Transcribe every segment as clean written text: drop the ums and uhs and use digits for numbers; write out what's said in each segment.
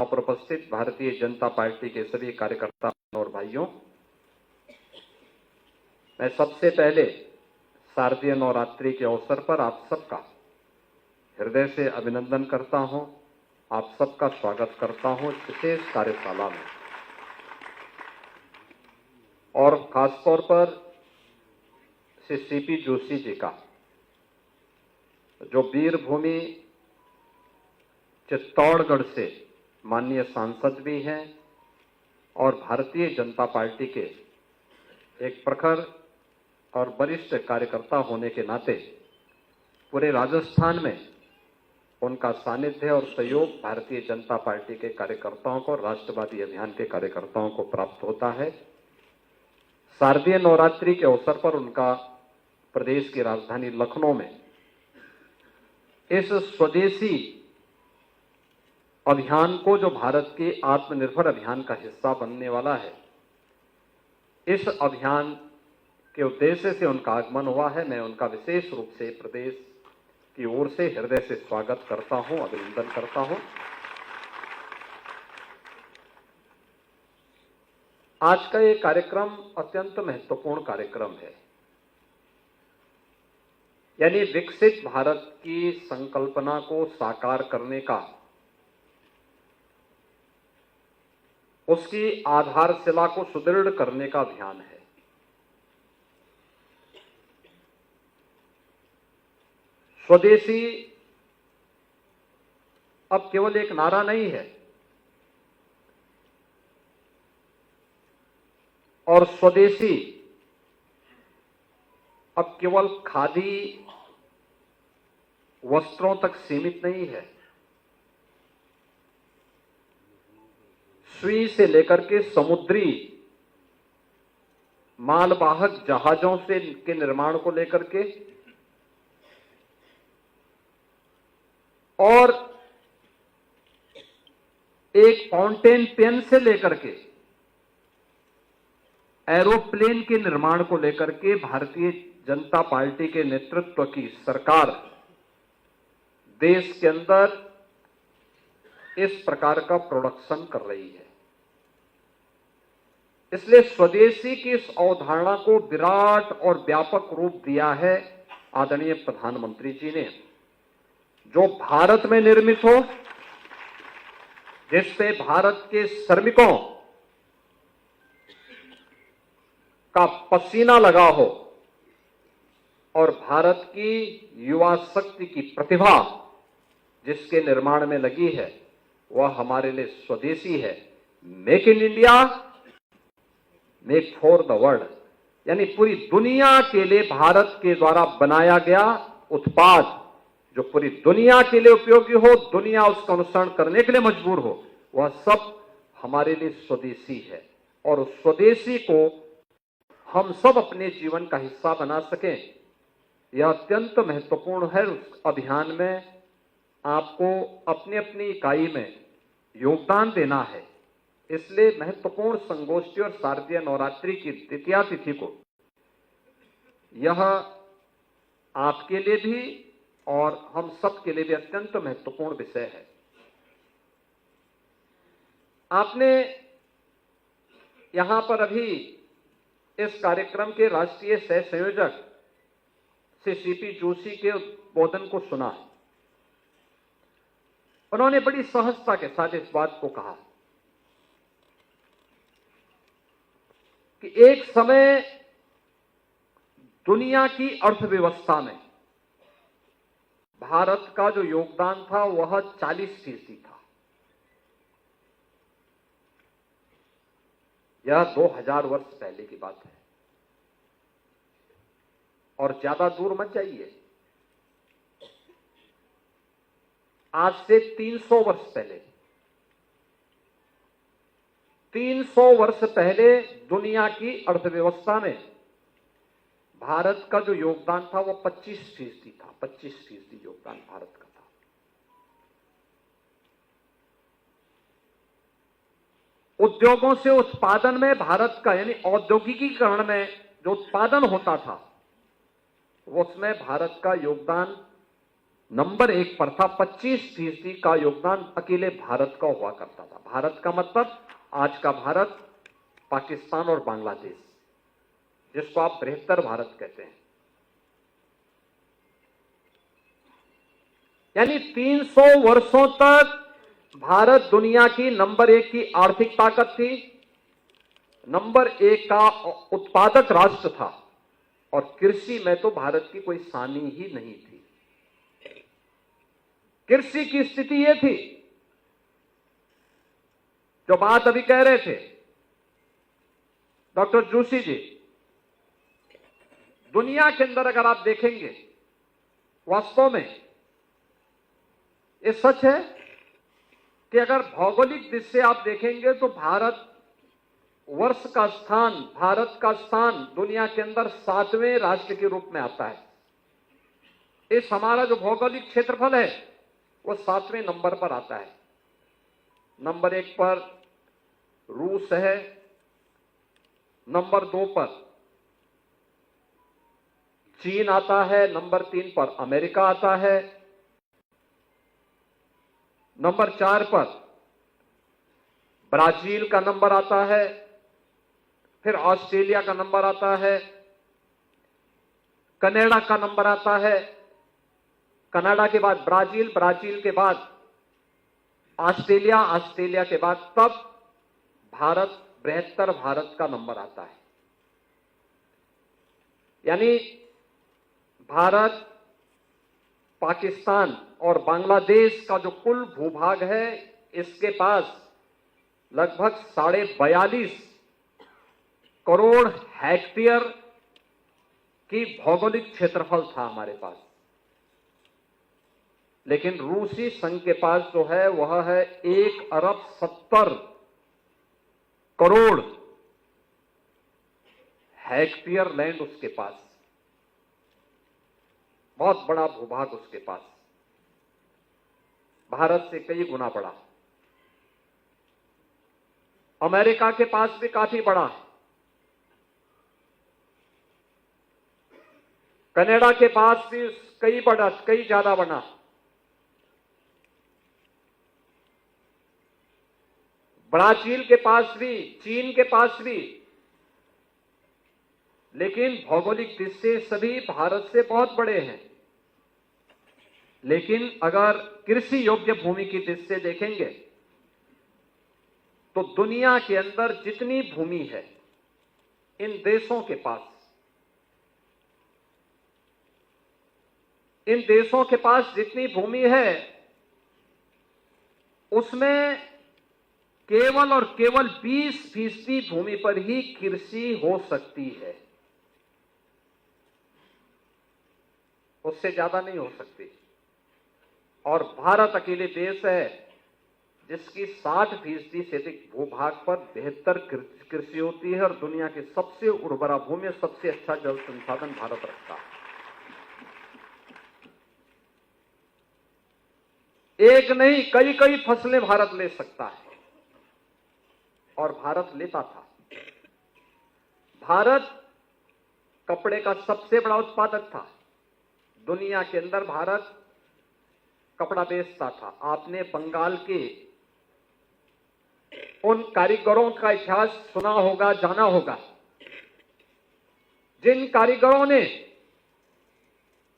पर उपस्थित भारतीय जनता पार्टी के सभी कार्यकर्ता और भाइयों, मैं सबसे पहले शारदीय नवरात्रि के अवसर पर आप सबका हृदय से अभिनंदन करता हूं, आप सबका स्वागत करता हूं इस विशेष कार्यशाला में। और खासतौर पर श्री सीपी जोशी जी का, जो वीरभूमि चित्तौड़गढ़ से माननीय सांसद भी हैं और भारतीय जनता पार्टी के एक प्रखर और वरिष्ठ कार्यकर्ता होने के नाते पूरे राजस्थान में उनका सानिध्य और सहयोग भारतीय जनता पार्टी के कार्यकर्ताओं को, राष्ट्रवादी अभियान के कार्यकर्ताओं को प्राप्त होता है। शारदीय नवरात्रि के अवसर पर उनका प्रदेश की राजधानी लखनऊ में इस स्वदेशी अभियान को, जो भारत के आत्मनिर्भर अभियान का हिस्सा बनने वाला है, इस अभियान के उद्देश्य से उनका आगमन हुआ है। मैं उनका विशेष रूप से प्रदेश की ओर से हृदय से स्वागत करता हूं, अभिनंदन करता हूं। आज का ये कार्यक्रम अत्यंत महत्वपूर्ण कार्यक्रम है, यानी विकसित भारत की संकल्पना को साकार करने का, उसकी आधारशिला को सुदृढ़ करने का अभियान है। स्वदेशी अब केवल एक नारा नहीं है, और स्वदेशी अब केवल खादी वस्त्रों तक सीमित नहीं है। सुई से लेकर के समुद्री मालवाहक जहाजों से के निर्माण को लेकर के, और एक फाउंटेन पेन से लेकर के एरोप्लेन के निर्माण को लेकर के भारतीय जनता पार्टी के नेतृत्व की सरकार देश के अंदर इस प्रकार का प्रोडक्शन कर रही है। इसलिए स्वदेशी की इस अवधारणा को विराट और व्यापक रूप दिया है आदरणीय प्रधानमंत्री जी ने। जो भारत में निर्मित हो, जिस पे भारत के श्रमिकों का पसीना लगा हो और भारत की युवा शक्ति की प्रतिभा जिसके निर्माण में लगी है, वह हमारे लिए स्वदेशी है। Make in India, make for the world, यानी पूरी दुनिया के लिए भारत के द्वारा बनाया गया उत्पाद जो पूरी दुनिया के लिए उपयोगी हो, दुनिया उसका अनुसरण करने के लिए मजबूर हो, वह सब हमारे लिए स्वदेशी है। और उस स्वदेशी को हम सब अपने जीवन का हिस्सा बना सकें, यह अत्यंत महत्वपूर्ण है। उस अभियान में आपको अपनी अपनी इकाई में योगदान देना है। इसलिए महत्वपूर्ण संगोष्ठी और शारदीय नवरात्रि की द्वितीया तिथि को यह आपके लिए भी और हम सब के लिए भी अत्यंत महत्वपूर्ण विषय है। आपने यहां पर अभी इस कार्यक्रम के राष्ट्रीय सह संयोजक श्री सीपी जोशी के उद्बोधन को सुना है। उन्होंने बड़ी सहजता के साथ इस बात को कहा कि एक समय दुनिया की अर्थव्यवस्था में भारत का जो योगदान था वह 40% था। यह 2000 वर्ष पहले की बात है, और ज्यादा दूर मत जाइए। आज से 300 वर्ष पहले, 300 वर्ष पहले दुनिया की अर्थव्यवस्था में भारत का जो योगदान था वह 25% था। 25% योगदान भारत का था। उद्योगों से उत्पादन में भारत का, यानी औद्योगिकीकरण में जो उत्पादन होता था, उसमें भारत का योगदान नंबर 1 पर था। 25% का योगदान अकेले भारत का हुआ करता था। भारत का मतलब आज का भारत, पाकिस्तान और बांग्लादेश, जिसको आप बृहत्तर भारत कहते हैं। यानी 300 वर्षों तक भारत दुनिया की नंबर 1 की आर्थिक ताकत थी, नंबर 1 का उत्पादक राष्ट्र था, और कृषि में तो भारत की कोई सानी ही नहीं थी। कृषि की स्थिति यह थी, जो बात अभी कह रहे थे डॉक्टर जोशी जी, दुनिया के अंदर अगर आप देखेंगे, वास्तव में ये सच है कि अगर भौगोलिक दृष्टि से आप देखेंगे तो भारत का स्थान दुनिया के अंदर 7वें राष्ट्र के रूप में आता है। इस हमारा जो भौगोलिक क्षेत्रफल है वो 7वें नंबर पर आता है। नंबर 1 पर रूस है, नंबर 2 पर चीन आता है, नंबर 3 पर अमेरिका आता है, नंबर 4 पर ब्राजील का नंबर आता है, फिर ऑस्ट्रेलिया का नंबर आता है, कनाडा का नंबर आता है, कनाडा के बाद ब्राजील, ब्राजील के बाद ऑस्ट्रेलिया, ऑस्ट्रेलिया के बाद तब भारत, बृहत्तर भारत का नंबर आता है। यानी भारत, पाकिस्तान और बांग्लादेश का जो कुल भूभाग है, इसके पास लगभग 42.5 करोड़ हेक्टेयर की भौगोलिक क्षेत्रफल था हमारे पास। लेकिन रूसी संघ के पास जो है वह है 1.70 करोड़ हेक्टेयर लैंड उसके पास, बहुत बड़ा भूभाग उसके पास, भारत से कई गुना बड़ा। अमेरिका के पास भी काफी बड़ा है, कनाडा के पास भी कई ज्यादा बड़ा, ब्राजील के पास भी, चीन के पास भी। लेकिन भौगोलिक दृष्टि से सभी भारत से बहुत बड़े हैं। लेकिन अगर कृषि योग्य भूमि की दृष्टि से देखेंगे तो दुनिया के अंदर जितनी भूमि है इन देशों के पास जितनी भूमि है, उसमें केवल और केवल 20% भूमि पर ही कृषि हो सकती है, उससे ज्यादा नहीं हो सकती। और भारत अकेले देश है जिसकी 60% से अधिक भूभाग पर बेहतर कृषि होती है, और दुनिया की सबसे उर्वरा भूमि, सबसे अच्छा जल संसाधन भारत रखता है। एक नहीं, कई फसलें भारत ले सकता है, और भारत लेता था। भारत कपड़े का सबसे बड़ा उत्पादक था। दुनिया के अंदर भारत कपड़ा बेचता था। आपने बंगाल के उन कारीगरों का इतिहास सुना होगा, जाना होगा, जिन कारीगरों ने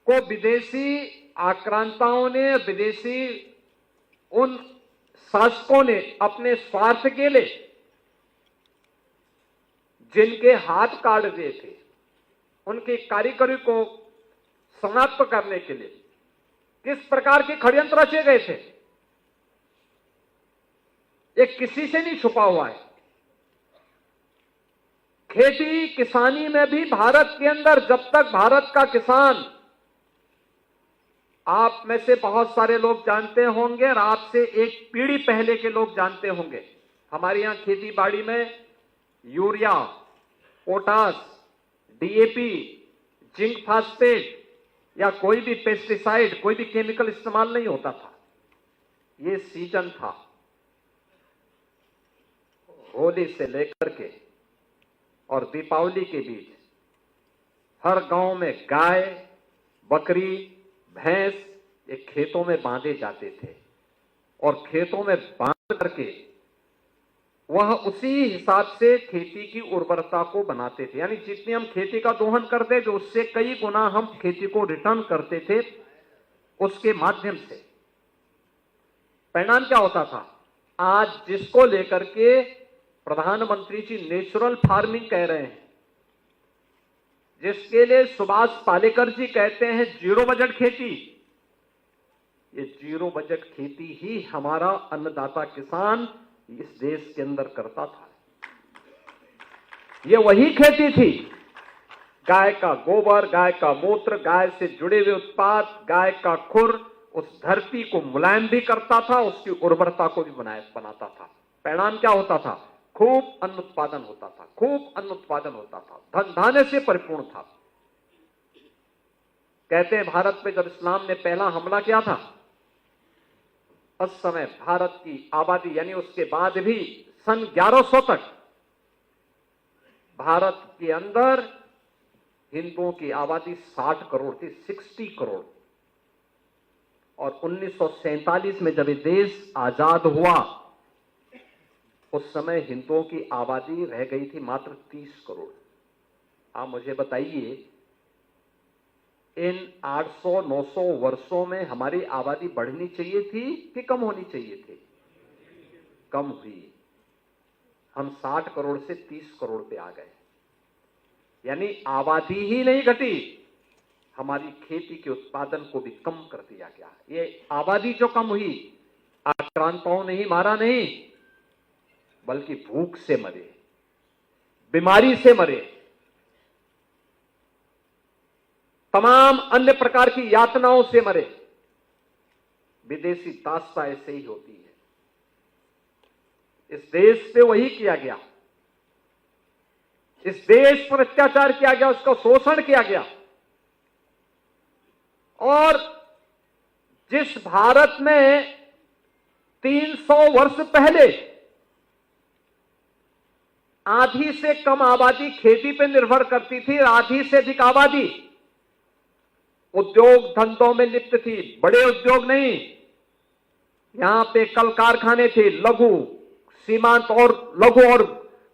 को विदेशी आक्रांताओं ने, विदेशी उन शासकों ने अपने स्वार्थ के लिए जिनके हाथ काट दिए थे, उनकी कारीगरी को समाप्त करने के लिए किस प्रकार के षड्यंत्र रचे गए थे, ये किसी से नहीं छुपा हुआ है। खेती किसानी में भी भारत के अंदर, जब तक भारत का किसान, आप में से बहुत सारे लोग जानते होंगे और आपसे एक पीढ़ी पहले के लोग जानते होंगे, हमारे यहां खेती बाड़ी में urea, potash, DAP, zinc phosphate या कोई भी पेस्टिसाइड, कोई भी केमिकल इस्तेमाल नहीं होता था। ये सीजन था, होली से लेकर के और दीपावली के बीच हर गांव में गाय, बकरी, भैंस ये खेतों में बांधे जाते थे और खेतों में बांध करके वह उसी हिसाब से खेती की उर्वरता को बनाते थे। यानी जितनी हम खेती का दोहन करते थे उससे कई गुना हम खेती को रिटर्न करते थे उसके माध्यम से। परिणाम क्या होता था? आज जिसको लेकर के प्रधानमंत्री जी नेचुरल फार्मिंग कह रहे हैं, जिसके लिए सुभाष पालेकर जी कहते हैं जीरो बजट खेती, ये जीरो बजट खेती ही हमारा अन्नदाता किसान इस देश के अंदर करता था। ये वही खेती थी, गाय का गोबर, गाय का मूत्र, गाय से जुड़े हुए उत्पाद, गाय का खुर उस धरती को मुलायम भी करता था, उसकी उर्वरता को भी बनाता था। परिणाम क्या होता था? खूब अन्न उत्पादन होता था, खूब अन्न उत्पादन होता था, धन धान्य से परिपूर्ण था। कहते हैं भारत पे जब इस्लाम ने पहला हमला किया था, उस समय भारत की आबादी, यानी उसके बाद भी सन 1100 तक भारत के अंदर हिंदुओं की आबादी 60 करोड़ थी, 60 करोड़। और 1947 में जब ये देश आजाद हुआ उस समय हिंदुओं की आबादी रह गई थी मात्र 30 करोड़। आप मुझे बताइए, इन 800-900 वर्षों में हमारी आबादी बढ़नी चाहिए थी कि कम होनी चाहिए थी? कम हुई। हम 60 करोड़ से 30 करोड़ पे आ गए। यानी आबादी ही नहीं घटी, हमारी खेती के उत्पादन को भी कम कर दिया गया। ये आबादी जो कम हुई, आक्रांताओं ने ही मारा नहीं, बल्कि भूख से मरे, बीमारी से मरे, तमाम अन्य प्रकार की यातनाओं से मरे। विदेशी दास्ता ऐसे ही होती है। इस देश पे वही किया गया, इस देश पर अत्याचार किया गया, उसका शोषण किया गया। और जिस भारत में 300 वर्ष पहले आधी से कम आबादी खेती पे निर्भर करती थी, आधी से अधिक आबादी उद्योग धंधों में लिप्त थी, बड़े उद्योग नहीं, यहां पे कल कारखाने थे, लघु सीमांत और लघु और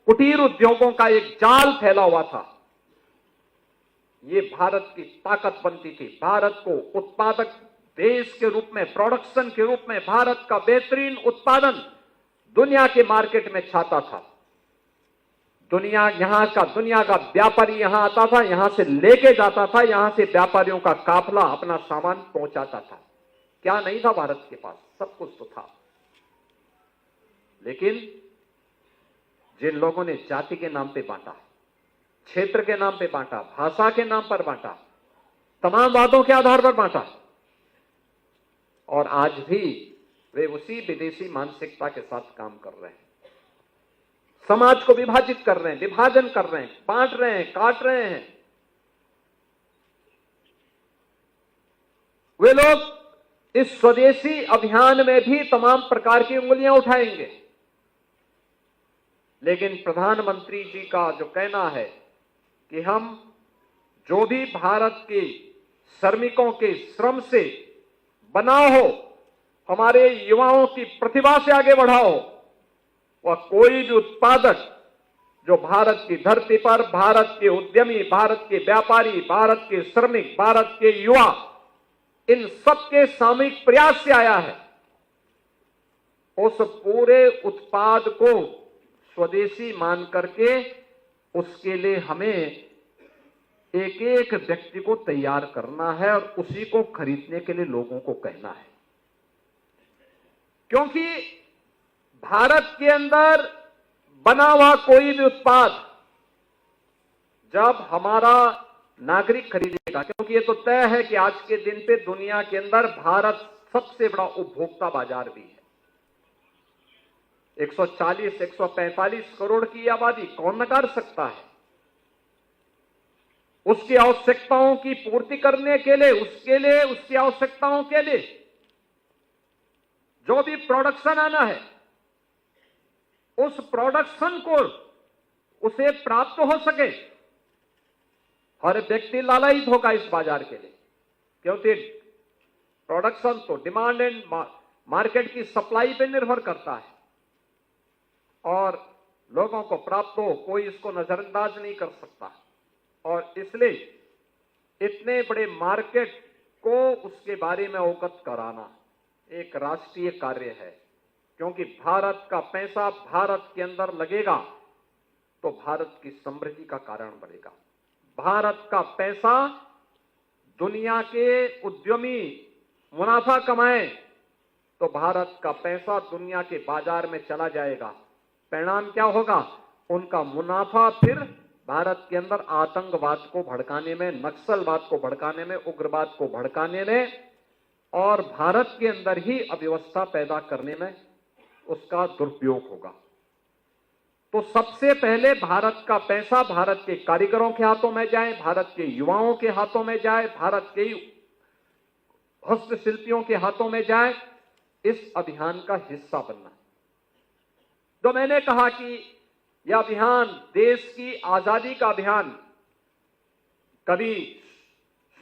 कुटीर उद्योगों का एक जाल फैला हुआ था। ये भारत की ताकत बनती थी। भारत को उत्पादक देश के रूप में, प्रोडक्शन के रूप में भारत का बेहतरीन उत्पादन दुनिया के मार्केट में छाता था। दुनिया का व्यापारी यहां आता था, यहां से लेके जाता था, यहां से व्यापारियों का काफला अपना सामान पहुंचाता था। क्या नहीं था भारत के पास? सब कुछ तो था। लेकिन जिन लोगों ने जाति के नाम पे बांटा, क्षेत्र के नाम पे बांटा, भाषा के नाम पर बांटा, तमाम वादों के आधार पर बांटा, और आज भी वे उसी विदेशी मानसिकता के साथ काम कर रहे हैं। समाज को विभाजित कर रहे हैं, विभाजन कर रहे हैं, बांट रहे हैं, काट रहे हैं। वे लोग इस स्वदेशी अभियान में भी तमाम प्रकार की उंगलियां उठाएंगे। लेकिन प्रधानमंत्री जी का जो कहना है कि हम जो भी भारत के श्रमिकों के श्रम से बना हो, हमारे युवाओं की प्रतिभा से आगे बढ़ाओ, वह कोई भी उत्पादक जो भारत की धरती पर भारत के उद्यमी, भारत के व्यापारी, भारत के श्रमिक, भारत के युवा, इन सबके सामूहिक प्रयास से आया है, उस पूरे उत्पाद को स्वदेशी मान करके उसके लिए हमें एक एक व्यक्ति को तैयार करना है और उसी को खरीदने के लिए लोगों को कहना है। क्योंकि भारत के अंदर बना हुआ कोई भी उत्पाद जब हमारा नागरिक खरीदेगा, क्योंकि ये तो तय है कि आज के दिन पे दुनिया के अंदर भारत सबसे बड़ा उपभोक्ता बाजार भी है। 140-145 करोड़ की आबादी कौन नकार सकता है? उसकी आवश्यकताओं की पूर्ति करने के लिए, उसकी आवश्यकताओं के लिए जो भी प्रोडक्शन आना है, उस प्रोडक्शन को उसे प्राप्त हो सके, हर व्यक्ति लालायित होगा इस बाजार के लिए। क्योंकि प्रोडक्शन तो डिमांड एंड मार्केट की सप्लाई पे निर्भर करता है और लोगों को प्राप्त हो, कोई इसको नजरअंदाज नहीं कर सकता। और इसलिए इतने बड़े मार्केट को उसके बारे में अवगत कराना एक राष्ट्रीय कार्य है, क्योंकि भारत का पैसा भारत के अंदर लगेगा तो भारत की समृद्धि का कारण बढ़ेगा। भारत का पैसा दुनिया के उद्यमी मुनाफा कमाए तो भारत का पैसा दुनिया के बाजार में चला जाएगा। परिणाम क्या होगा? उनका मुनाफा फिर भारत के अंदर आतंकवाद को भड़काने में, नक्सलवाद को भड़काने में, उग्रवाद को भड़काने में और भारत के अंदर ही अव्यवस्था पैदा करने में उसका दुरुपयोग होगा। तो सबसे पहले भारत का पैसा भारत के कारीगरों के हाथों में जाए, भारत के युवाओं के हाथों में जाए, भारत के हस्तशिल्पियों के हाथों में जाए, इस अभियान का हिस्सा बनना। तो मैंने कहा कि यह अभियान देश की आजादी का अभियान कभी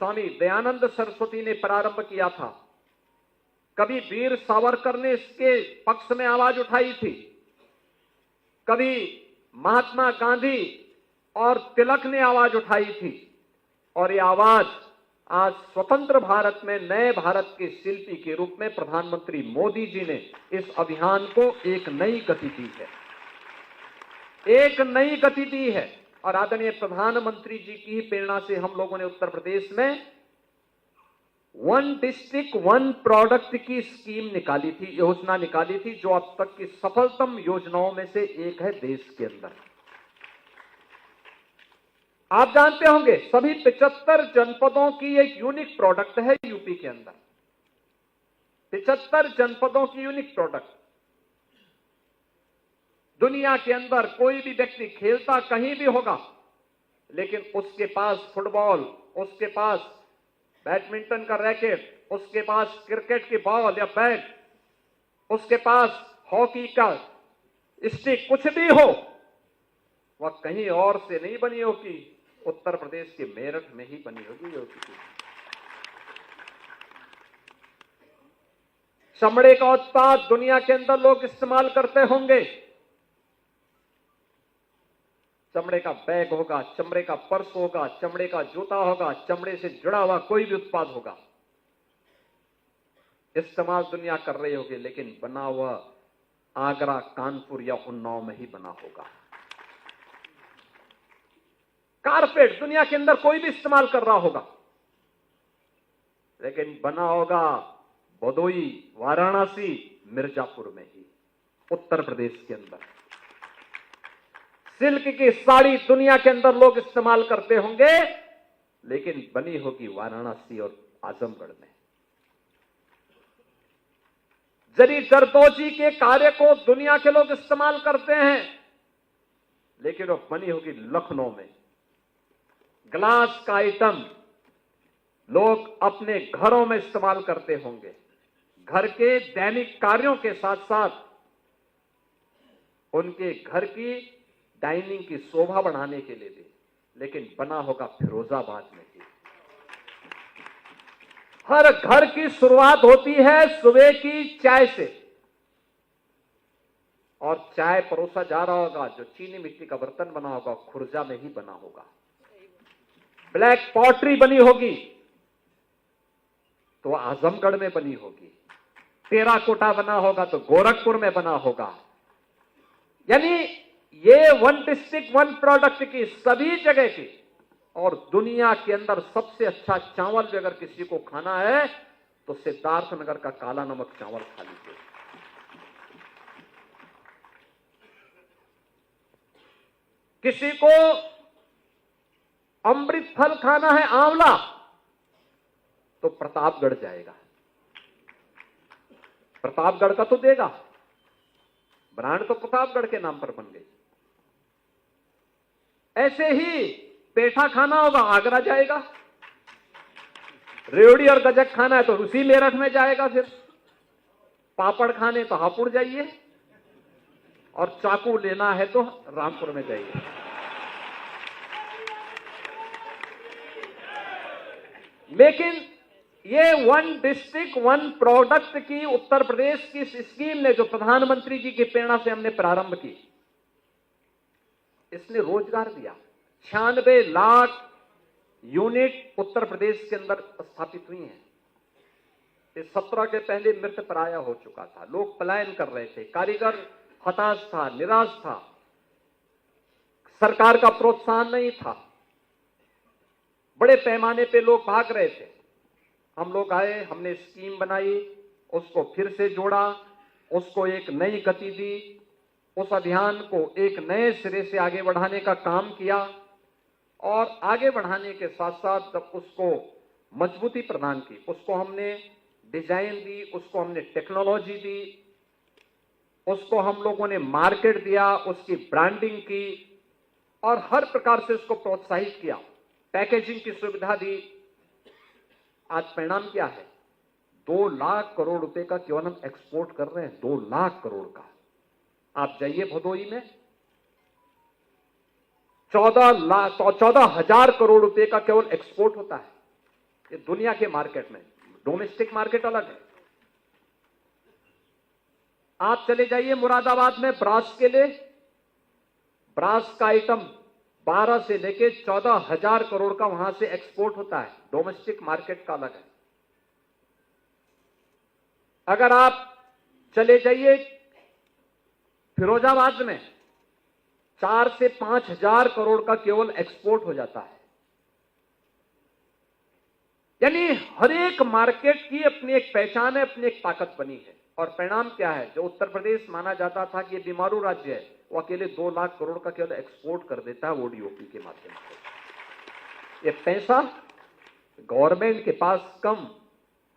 स्वामी दयानंद सरस्वती ने प्रारंभ किया था, कभी वीर सावरकर ने इसके पक्ष में आवाज उठाई थी, कभी महात्मा गांधी और तिलक ने आवाज उठाई थी और यह आवाज आज स्वतंत्र भारत में नए भारत के शिल्पी के रूप में प्रधानमंत्री मोदी जी ने इस अभियान को एक नई गति दी है, एक नई गति दी है। और आदरणीय प्रधानमंत्री जी की प्रेरणा से हम लोगों ने उत्तर प्रदेश में वन डिस्ट्रिक्ट वन प्रोडक्ट की स्कीम निकाली थी, योजना निकाली थी, जो अब तक की सफलतम योजनाओं में से एक है देश के अंदर। आप जानते होंगे सभी 75 जनपदों की एक यूनिक प्रोडक्ट है यूपी के अंदर, 75 जनपदों की यूनिक प्रोडक्ट। दुनिया के अंदर कोई भी व्यक्ति खेलता कहीं भी होगा, लेकिन उसके पास फुटबॉल, उसके पास बैडमिंटन का रैकेट, उसके पास क्रिकेट की बॉल या बैट, उसके पास हॉकी का स्टिक, कुछ भी हो, वह कहीं और से नहीं बनी होगी, उत्तर प्रदेश के मेरठ में ही बनी होगी। चमड़े का उत्पाद दुनिया के अंदर लोग इस्तेमाल करते होंगे, चमड़े का बैग होगा, चमड़े का पर्स होगा, चमड़े का जूता होगा, चमड़े से जुड़ा हुआ कोई भी उत्पाद होगा, इस्तेमाल दुनिया कर रही होगी, लेकिन बना हुआ आगरा, कानपुर या उन्नाव में ही बना होगा। कारपेट दुनिया के अंदर कोई भी इस्तेमाल कर रहा होगा, लेकिन बना होगा भदोई, वाराणसी, मिर्जापुर में ही, उत्तर प्रदेश के अंदर। सिल्क की साड़ी दुनिया के अंदर लोग इस्तेमाल करते होंगे, लेकिन बनी होगी वाराणसी और आजमगढ़ में। जरी जरदोजी के कार्य को दुनिया के लोग इस्तेमाल करते हैं, लेकिन वो बनी होगी लखनऊ में। ग्लास का आइटम लोग अपने घरों में इस्तेमाल करते होंगे, घर के दैनिक कार्यों के साथ साथ उनके घर की डाइनिंग की शोभा बढ़ाने के लिए भी, लेकिन बना होगा फिरोजाबाद में ही। हर घर की शुरुआत होती है सुबह की चाय से, और चाय परोसा जा रहा होगा, जो चीनी मिट्टी का बर्तन बना होगा खुर्जा में ही बना होगा। ब्लैक पॉटरी बनी होगी तो आजमगढ़ में बनी होगी, टेराकोटा बना होगा तो गोरखपुर में बना होगा। यानी ये वन डिस्ट्रिक्ट वन प्रोडक्ट की सभी जगह की। और दुनिया के अंदर सबसे अच्छा चावल भी अगर किसी को खाना है तो सिद्धार्थनगर का काला नमक चावल खा लीजिए। किसी को अमृत फल खाना है, आंवला, तो प्रतापगढ़ जाएगा, प्रतापगढ़ का तो देगा, ब्रांड तो प्रतापगढ़ के नाम पर बन गई। ऐसे ही पेठा खाना होगा, आगरा जाएगा, रेवड़ी और गजक खाना है तो उसी मेरठ में जाएगा, फिर पापड़ खाने तो हापुड़ जाइए, और चाकू लेना है तो रामपुर में जाइए। लेकिन ये वन डिस्ट्रिक्ट वन प्रोडक्ट की उत्तर प्रदेश की स्कीम ने जो प्रधानमंत्री जी की प्रेरणा से हमने प्रारंभ की, इसने रोजगार दिया। 96 लाख यूनिट उत्तर प्रदेश के अंदर स्थापित हुई हैं। इस 17 के पहले मृत प्राय हो चुका था, लोग पलायन कर रहे थे, कारीगर हताश था, निराश था, सरकार का प्रोत्साहन नहीं था, बड़े पैमाने पे लोग भाग रहे थे। हम लोग आए, हमने स्कीम बनाई, उसको फिर से जोड़ा, उसको एक नई गति दी, उस अभियान को एक नए सिरे से आगे बढ़ाने का काम किया और आगे बढ़ाने के साथ साथ जब उसको मजबूती प्रदान की, उसको हमने डिजाइन दी, उसको हमने टेक्नोलॉजी दी, उसको हम लोगों ने मार्केट दिया, उसकी ब्रांडिंग की और हर प्रकार से उसको प्रोत्साहित किया, पैकेजिंग की सुविधा दी। आज परिणाम क्या है? 2 लाख करोड़ रुपए का केवल हम एक्सपोर्ट कर रहे हैं, 2 लाख करोड़ का। आप जाइए भदोही में 14,000 करोड़ रुपए का केवल एक्सपोर्ट होता है। ये दुनिया के मार्केट में, डोमेस्टिक मार्केट अलग है। आप चले जाइए मुरादाबाद में ब्रास के लिए, ब्रास का आइटम 12 से लेके 14,000 करोड़ का वहां से एक्सपोर्ट होता है, डोमेस्टिक मार्केट का अलग है। अगर आप चले जाइए फिरोजाबाद में 4 से 5,000 करोड़ का केवल एक्सपोर्ट हो जाता है। यानी हर एक मार्केट की अपनी एक पहचान है, अपनी एक ताकत बनी है। और परिणाम क्या है? जो उत्तर प्रदेश माना जाता था कि ये बीमारू राज्य है, वो अकेले 2 लाख करोड़ का केवल एक्सपोर्ट कर देता है ओडीओपी के माध्यम से। ये पैसा गवर्नमेंट के पास कम,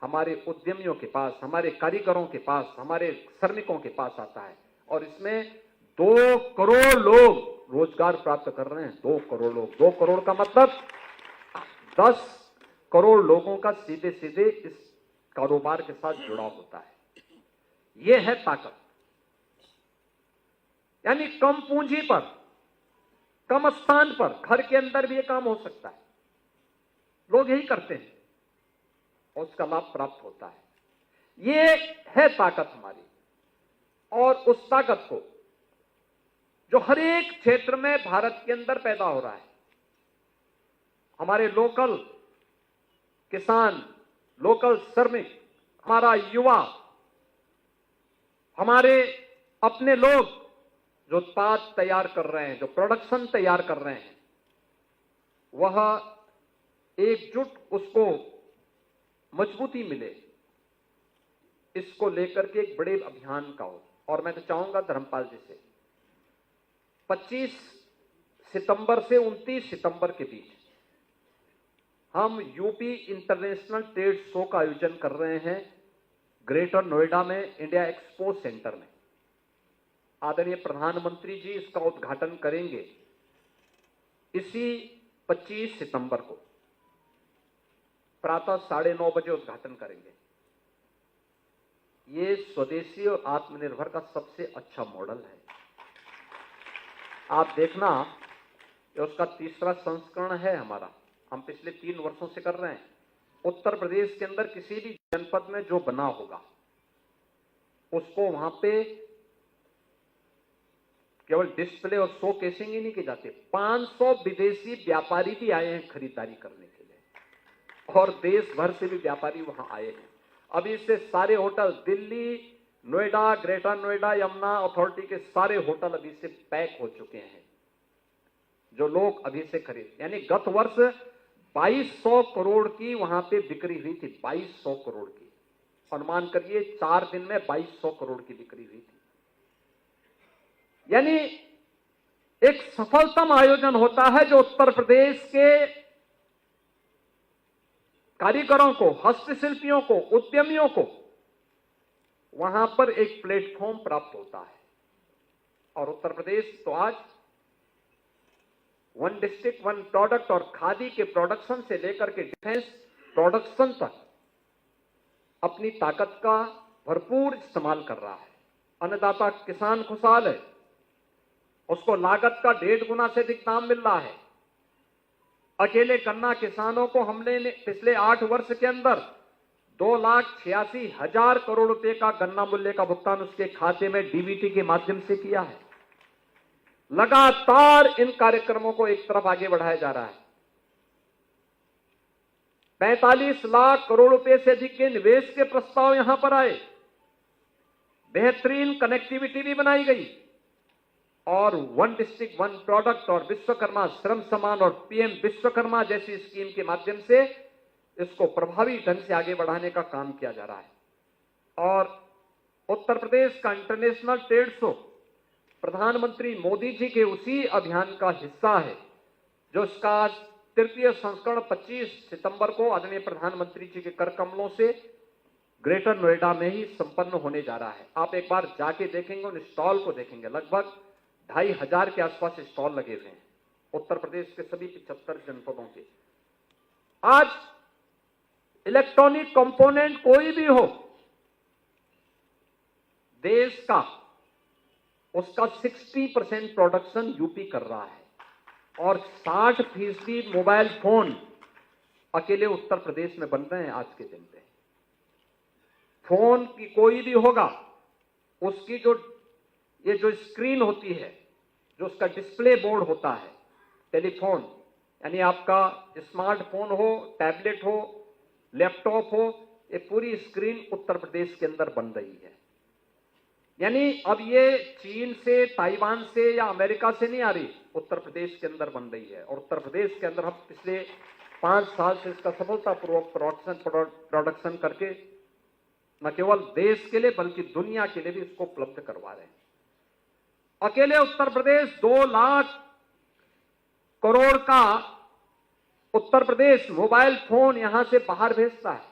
हमारे उद्यमियों के पास, हमारे कारीगरों के पास, हमारे श्रमिकों के पास आता है और इसमें 2 करोड़ लोग रोजगार प्राप्त कर रहे हैं। 2 करोड़ लोग, 2 करोड़ का मतलब 10 करोड़ लोगों का सीधे सीधे इस कारोबार के साथ जुड़ाव होता है। यह है ताकत। यानी कम पूंजी पर, कम स्थान पर, घर के अंदर भी यह काम हो सकता है। लोग यही करते हैं और उसका लाभ प्राप्त होता है। यह है ताकत हमारी। और उस ताकत को जो हर एक क्षेत्र में भारत के अंदर पैदा हो रहा है, हमारे लोकल किसान, लोकल श्रमिक, हमारा युवा, हमारे अपने लोग जो उत्पाद तैयार कर रहे हैं, जो प्रोडक्शन तैयार कर रहे हैं, वह एकजुट उसको मजबूती मिले, इसको लेकर के एक बड़े अभियान का हो। और मैं तो चाहूंगा धर्मपाल जी से 25 सितंबर से 29 सितंबर के बीच हम यूपी इंटरनेशनल ट्रेड शो का आयोजन कर रहे हैं ग्रेटर नोएडा में, इंडिया एक्सपो सेंटर में। आदरणीय प्रधानमंत्री जी इसका उद्घाटन करेंगे इसी 25 सितंबर को, प्रातः 9:30 बजे उद्घाटन करेंगे। ये स्वदेशी और आत्मनिर्भर का सबसे अच्छा मॉडल है। आप देखना, ये उसका 3रा संस्करण है हमारा, हम पिछले 3 वर्षों से कर रहे हैं। उत्तर प्रदेश के अंदर किसी भी जनपद में जो बना होगा उसको वहां पे केवल डिस्प्ले और शो केसिंग ही नहीं की जाती, 500 विदेशी व्यापारी भी आए हैं खरीदारी करने के लिए और देश भर से भी व्यापारी वहां आए हैं। अभी से सारे hotel, Delhi, Noida, greater Noida, Yamuna authority के सारे होटल अभी से पैक हो चुके हैं, जो लोग अभी से खरीद। यानी गत वर्ष 2200 करोड़ की वहां पे बिक्री हुई थी, 2200 करोड़ की। अनुमान करिए 4 दिन में 2200 करोड़ की बिक्री हुई थी। यानी एक सफलतम आयोजन होता है जो उत्तर प्रदेश के कारीगरों को, हस्तशिल्पियों को, उद्यमियों को वहां पर एक प्लेटफॉर्म प्राप्त होता है। और उत्तर प्रदेश तो आज वन डिस्ट्रिक्ट वन प्रोडक्ट और खादी के प्रोडक्शन से लेकर के डिफेंस प्रोडक्शन तक अपनी ताकत का भरपूर इस्तेमाल कर रहा है। अन्नदाता किसान खुशहाल है, उसको लागत का 1.5 गुना से अधिक दाम मिल रहा है। अकेले गन्ना किसानों को हमने पिछले 8 वर्ष के अंदर 2,86,000 करोड़ रुपए का गन्ना मूल्य का भुगतान उसके खाते में डीबीटी के माध्यम से किया है। लगातार इन कार्यक्रमों को एक तरफ आगे बढ़ाया जा रहा है। 45 लाख करोड़ रुपए से अधिक के निवेश के प्रस्ताव यहां पर आए। बेहतरीन कनेक्टिविटी भी बनाई गई और वन डिस्ट्रिक्ट वन प्रोडक्ट और विश्वकर्मा श्रम सम्मान और पीएम विश्वकर्मा जैसी स्कीम के माध्यम से इसको प्रभावी ढंग से आगे बढ़ाने का काम किया जा रहा है। और उत्तर प्रदेश का इंटरनेशनल ट्रेड शो प्रधानमंत्री मोदी जी के उसी अभियान का हिस्सा है, जो इसका तृतीय संस्करण 25 सितंबर को आदरणीय प्रधानमंत्री जी के कर कमलों से ग्रेटर नोएडा में ही संपन्न होने जा रहा है। आप एक बार जाके देखेंगे, उन स्टॉल को देखेंगे, लगभग 2,500 के आसपास स्टॉल लगे हुए हैं उत्तर प्रदेश के सभी 75 जनपदों के। आज इलेक्ट्रॉनिक कंपोनेंट कोई भी हो देश का, उसका 60% प्रोडक्शन यूपी कर रहा है और 60% मोबाइल फोन अकेले उत्तर प्रदेश में बन रहे हैं आज के दिन पे। फोन की कोई भी होगा, उसकी जो स्क्रीन होती है, जो उसका डिस्प्ले बोर्ड होता है, टेलीफोन यानी आपका स्मार्टफोन हो, टैबलेट हो, लैपटॉप हो, ये पूरी स्क्रीन उत्तर प्रदेश के अंदर बन रही है। यानी अब ये चीन से, ताइवान से या अमेरिका से नहीं आ रही, उत्तर प्रदेश के अंदर बन रही है। और उत्तर प्रदेश के अंदर हम पिछले 5 साल से इसका सफलतापूर्वक प्रोडक्शन करके न केवल देश के लिए बल्कि दुनिया के लिए भी इसको उपलब्ध करवा रहे हैं। अकेले उत्तर प्रदेश 2 लाख करोड़ का उत्तर प्रदेश मोबाइल फोन यहां से बाहर भेजता है,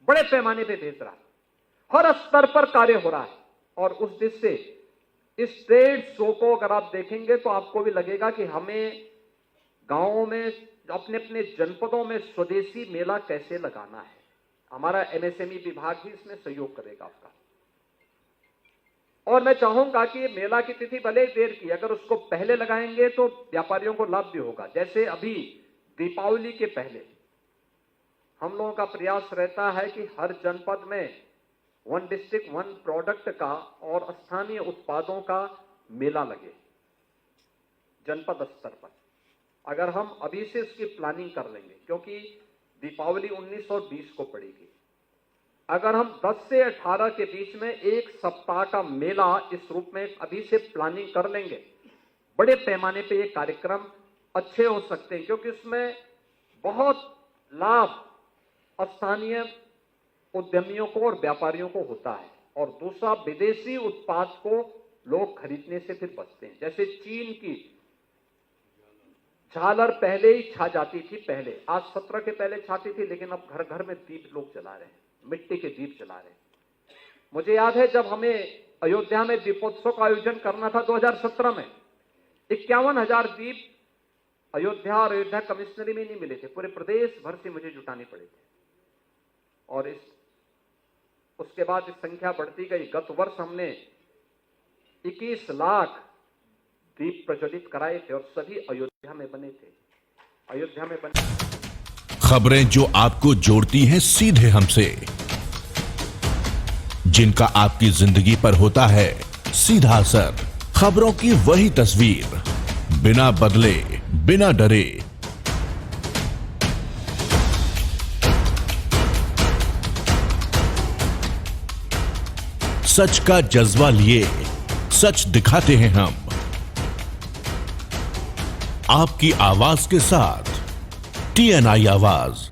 बड़े पैमाने पे भेज रहा है, हर स्तर पर कार्य हो रहा है। और उस दिश से इस ट्रेड शो को अगर आप देखेंगे तो आपको भी लगेगा कि हमें गांवों में, अपने अपने जनपदों में स्वदेशी मेला कैसे लगाना है। हमारा एमएसएमई विभाग भी इसमें सहयोग करेगा आपका। और मैं चाहूंगा कि ये मेला की तिथि भले देर की, अगर उसको पहले लगाएंगे तो व्यापारियों को लाभ भी होगा। जैसे अभी दीपावली के पहले हम लोगों का प्रयास रहता है कि हर जनपद में वन डिस्ट्रिक्ट वन प्रोडक्ट का और स्थानीय उत्पादों का मेला लगे जनपद स्तर पर। अगर हम अभी से इसकी प्लानिंग कर लेंगे, क्योंकि दीपावली 19 और 20 को पड़ेगी, अगर हम 10 से 18 के बीच में 1 सप्ताह का मेला इस रूप में अभी से प्लानिंग कर लेंगे, बड़े पैमाने पे ये कार्यक्रम अच्छे हो सकते हैं। क्योंकि इसमें बहुत लाभ स्थानीय उद्यमियों को और व्यापारियों को होता है। और दूसरा, विदेशी उत्पाद को लोग खरीदने से फिर बचते हैं। जैसे चीन की झालर पहले ही छा जाती थी, पहले आज 17 के पहले छाती थी, लेकिन अब घर घर में दीप लोग जला रहे हैं, मिट्टी के दीप जला रहे हैं। मुझे याद है जब हमें अयोध्या में दीपोत्सव का आयोजन करना था 2017 में, 51,000 दीप अयोध्या और अयोध्या कमिश्नरी में नहीं मिले थे, पूरे प्रदेश भर से मुझे जुटाने पड़े थे। और उसके बाद इस संख्या बढ़ती गई। गत वर्ष हमने 21 लाख दीप प्रज्वलित कराए थे और सभी अयोध्या में बने थे। खबरें जो आपको जोड़ती हैं सीधे हमसे, जिनका आपकी जिंदगी पर होता है सीधा असर, खबरों की वही तस्वीर, बिना बदले, बिना डरे। सच का जज्बा लिए सच दिखाते हैं हम, आपकी आवाज के साथ TNI आवाज।